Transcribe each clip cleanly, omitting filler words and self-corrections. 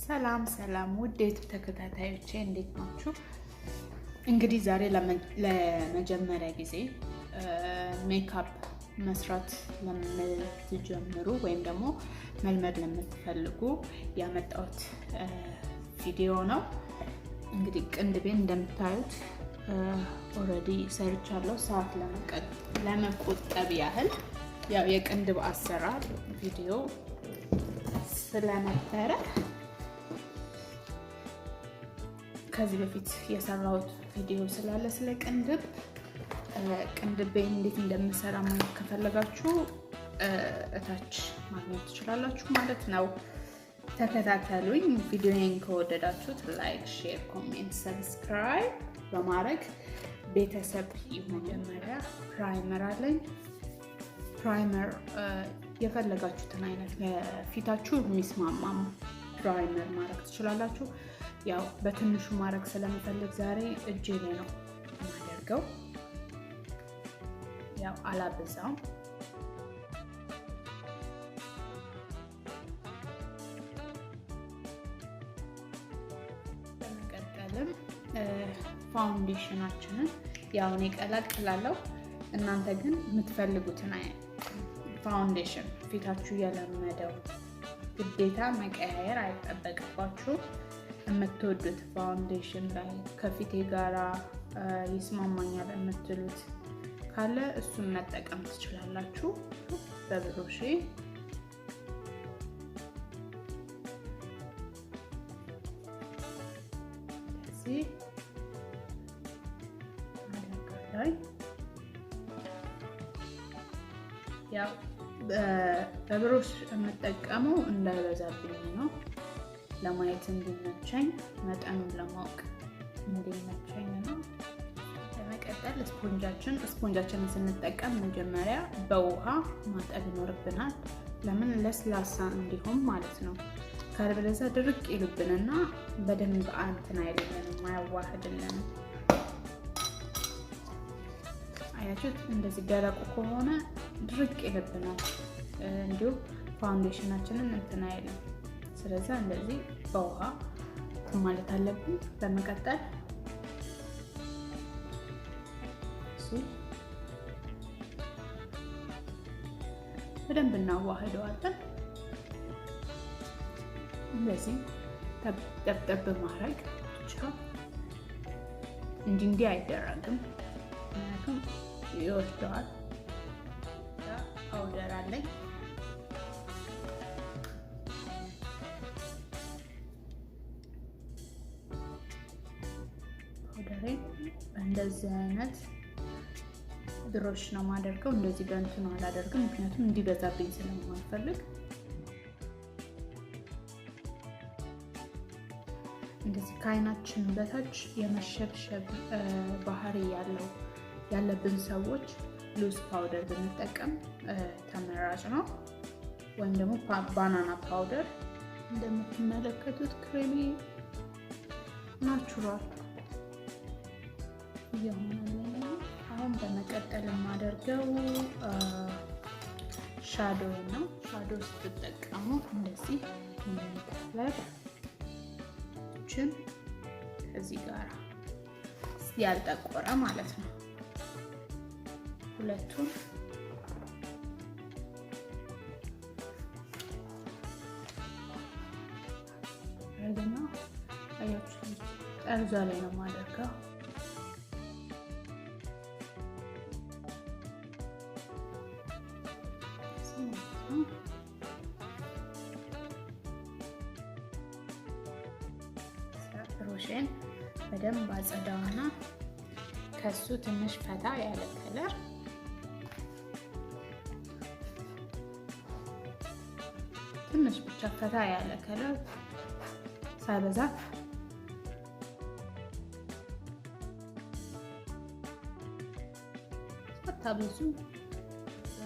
ሰላም ውድ የዩቲዩብ ተከታታዮቼ እንዴት ናችሁ? እንግዲህ ዛሬ ለመጀመሪያ ጊዜ ሜካፕ መስራት ለምትጀምሩ ወይም ደግሞ መልመድ ለምትፈልጉ ያመጣሁት ቪዲዮ ነው። እንግዲህ ቅንድቤን እንደምታዩት ኦልሬዲ ሰርቻለሁ። ሰዓት ለመቆጠብ ያህል ያው የቅንድብ አሰራር ቪዲዮ ስለነበረ ከዚህ በፊት የሰራሁት ቪዲዮ ስላለ ስለ ቅንድቤን እንዴት እንደምሰራ ማየት ከፈለጋችሁ እታች ማግኘት ትችላላችሁ ማለት ነው። ተከታተሉኝ። ቪዲዮዬን ከወደዳችሁት ላይክ፣ ሼር፣ ኮሜንት፣ ሰብስክራይብ በማድረግ ቤተሰብ መጀመሪያ ፕራይመር አለኝ። ፕራይመር የፈለጋችሁትን አይነት ለፊታችሁ የሚስማማም ፕራይመር ማድረግ ትችላላችሁ። ያው በትንሹ ማድረግ ስለምፈልግ ዛሬ እጄ ላይ ነው የማደርገው። ያው አላበዛውም። በመቀጠልም ፋውንዴሽናችንን ያው እኔ ቀላቅላለሁ። እናንተ ግን የምትፈልጉትን ፋውንዴሽን ፊታችሁ የለመደው ግዴታ መቀያየር አይጠበቅባችሁም። የምትወዱት ፋውንዴሽን ላይ ከፊቴ ጋራ ይስማማኛል የምትሉት ካለ እሱን መጠቀም ትችላላችሁ። በብሩሽ እዚህ ላይ ያው በብሩሽ የምጠቀመው እንዳይበዛብኝ ነው። ለማየት እንዲመቸኝ መጠኑን ለማወቅ እንዲመቸኝ ነው። በመቀጠል ስፖንጃችንን ስንጠቀም መጀመሪያ በውሃ ማጠብ ይኖርብናል። ለምን ለስላሳ እንዲሆን ማለት ነው። ካልበለዚያ ድርቅ ይልብንና በደንብ እንትን አይልልንም፣ አያዋህድልንም። አያችሁት? እንደዚህ ደረቁ ከሆነ ድርቅ ይልብናል፣ እንዲሁም ፋውንዴሽናችንን እንትን አይልም። ስለዚህ እንደዚህ በውሃ ማለት አለብን። በመቀጠል በደንብ እናዋህደዋለን። እንደዚህ ጠብጠብ ማድረግ ብቻ እንዲህ አይደረግም፣ ምክንያቱም ይወስደዋል። ፓውደር አለኝ። እንደዚህ አይነት ብሩሽ ነው የማደርገው። እንደዚህ በእንትኑ አላደርግም፣ ምክንያቱም እንዲበዛብኝ ስለማልፈልግ። እንደዚህ ከአይናችን በታች የመሸብሸብ ባህሪ ያለብን ሰዎች ሉዝ ፓውደር ብንጠቀም ተመራጭ ነው። ወይም ደግሞ ባናና ፓውደር። እንደምትመለከቱት ክሬሚ ናቹራል እየሆነ አሁን በመቀጠል የማደርገው ሻዶ ነው። ሻዶ ስትጠቀሙ እንደዚህ ከለርችን ከዚህ ጋር ያልጠቆረ ማለት ነው ሁለቱን እና አያችሁ ጠርዟ ላይ ነው የማደርገው። ብሩሽን በደንብ አጸዳውና ከሱ ትንሽ ፈታ ያለ ከለር ትንሽ ብቻ ፈታ ያለ ከለር ሳይበዛ ብዙ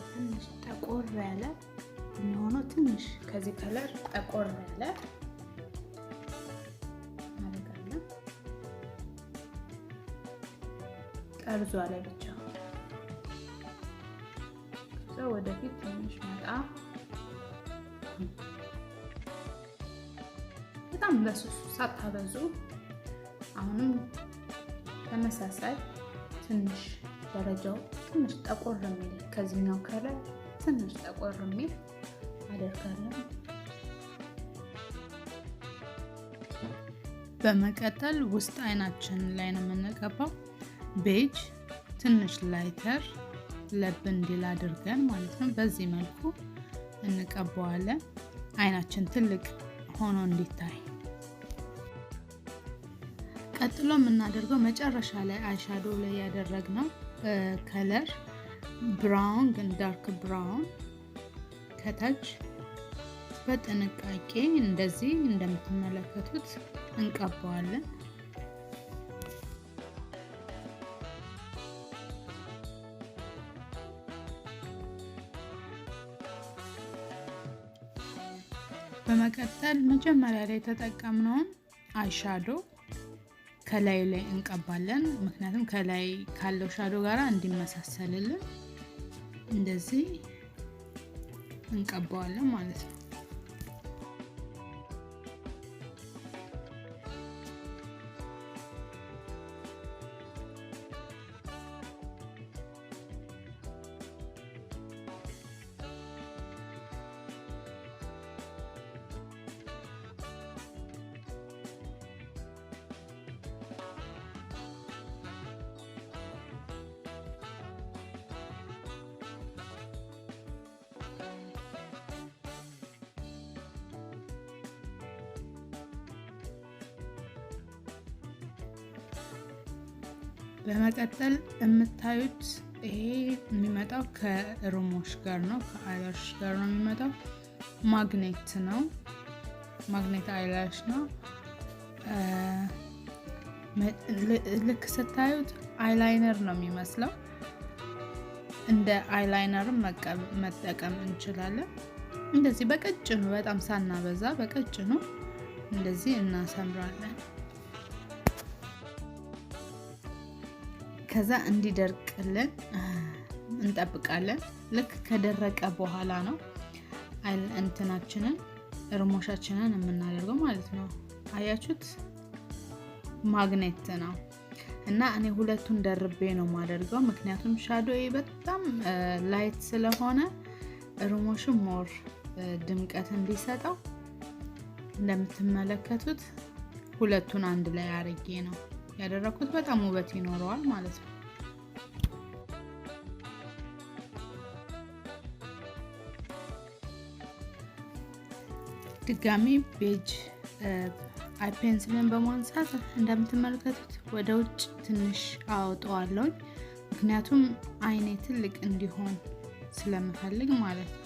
ትንሽ ጠቆር ያለ የሚሆነው ትንሽ ከዚህ ከለር ጠቆር ያለ አደርጋለሁ። ጠርዟ ላይ ብቻ ወደፊት ትንሽ መጣ በጣም በስሱ ሳታበዙ። አሁንም ተመሳሳይ ትንሽ ደረጃው ትንሽ ጠቆር የሚል ከዚህኛው ከለር ትንሽ ጠቆር የሚል አደርጋለሁ። በመቀጠል ውስጥ አይናችን ላይ ነው የምንቀባው። ቤጅ ትንሽ ላይተር ለብ እንዲል አድርገን ማለት ነው። በዚህ መልኩ እንቀባዋለን አይናችን ትልቅ ሆኖ እንዲታይ። ቀጥሎ የምናደርገው መጨረሻ ላይ አይሻዶ ላይ ያደረግነው ከለር ብራውን ግን ዳርክ ብራውን ከታች በጥንቃቄ እንደዚህ እንደምትመለከቱት እንቀባዋለን። በመቀጠል መጀመሪያ ላይ የተጠቀምነውን አይሻዶ ከላይ ላይ እንቀባለን። ምክንያቱም ከላይ ካለው ሻዶ ጋራ እንዲመሳሰልልን እንደዚህ እንቀባዋለን ማለት ነው። በመቀጠል የምታዩት ይሄ የሚመጣው ከሩሞሽ ጋር ነው፣ ከአይላሽ ጋር ነው የሚመጣው። ማግኔት ነው፣ ማግኔት አይላሽ ነው። ልክ ስታዩት አይላይነር ነው የሚመስለው። እንደ አይላይነርም መጠቀም እንችላለን። እንደዚህ በቀጭኑ በጣም ሳናበዛ በቀጭኑ እንደዚህ እናሰምራለን። ከዛ እንዲደርቅልን እንጠብቃለን። ልክ ከደረቀ በኋላ ነው እንትናችንን ሩሞሻችንን የምናደርገው ማለት ነው። አያችሁት? ማግኔት ነው እና እኔ ሁለቱን ደርቤ ነው የማደርገው። ምክንያቱም ሻዶዬ በጣም ላይት ስለሆነ ሩሞሹ ሞር ድምቀት እንዲሰጠው እንደምትመለከቱት ሁለቱን አንድ ላይ አርጌ ነው ያደረኩት። በጣም ውበት ይኖረዋል ማለት ነው። ድጋሚ ቤጅ አይ ፔንስልን በማንሳት እንደምትመለከቱት ወደ ውጭ ትንሽ አወጣዋለሁ። ምክንያቱም አይኔ ትልቅ እንዲሆን ስለምፈልግ ማለት ነው።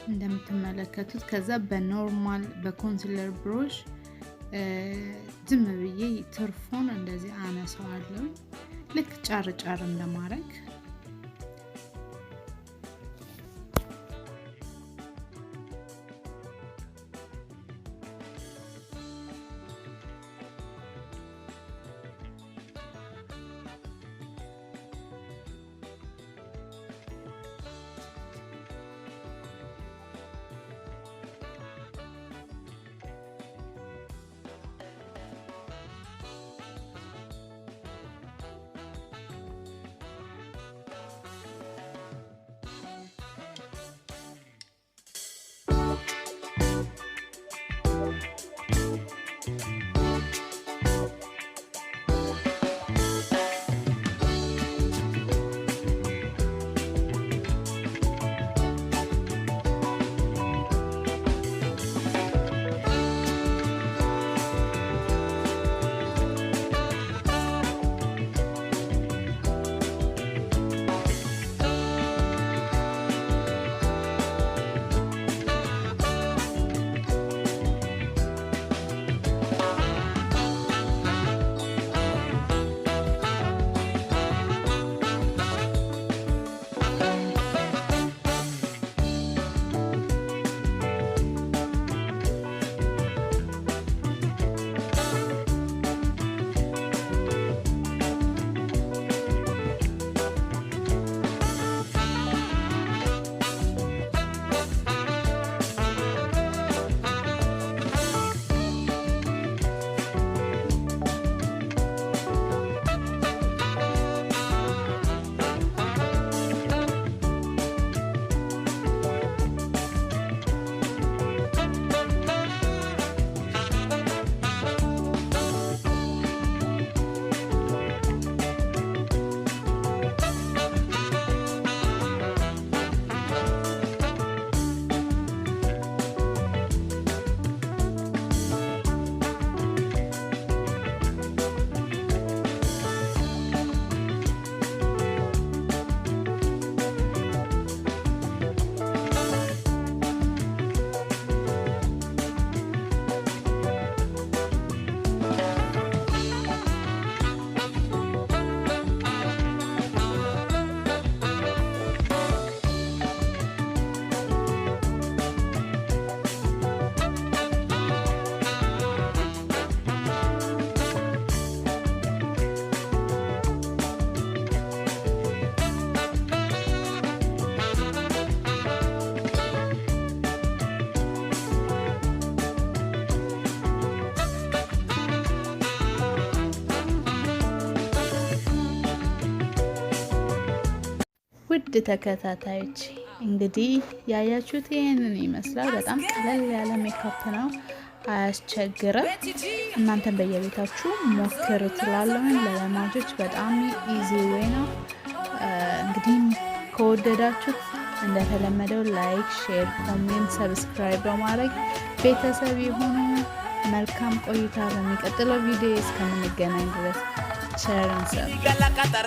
እንደምትመለከቱት ከዛ በኖርማል በኮንሲለር ብሩሽ ዝም ብዬ ትርፉን እንደዚህ አነሳዋለሁ። ልክ ጫር ጫር እንደማረግ ውድ ተከታታዮች እንግዲህ ያያችሁት ይሄንን ይመስላል። በጣም ቀለል ያለ ሜካፕ ነው፣ አያስቸግርም። እናንተም በየቤታችሁ ሞክሩት እላለሁ። ለለማጆች በጣም ኢዚ ዌይ ነው። እንግዲህ ከወደዳችሁት እንደተለመደው ላይክ፣ ሼር፣ ኮሜንት፣ ሰብስክራይብ በማድረግ ቤተሰብ የሆኑ መልካም ቆይታ። በሚቀጥለው ቪዲዮ እስከምንገናኝ ድረስ ቸርን ሰብስክራይብ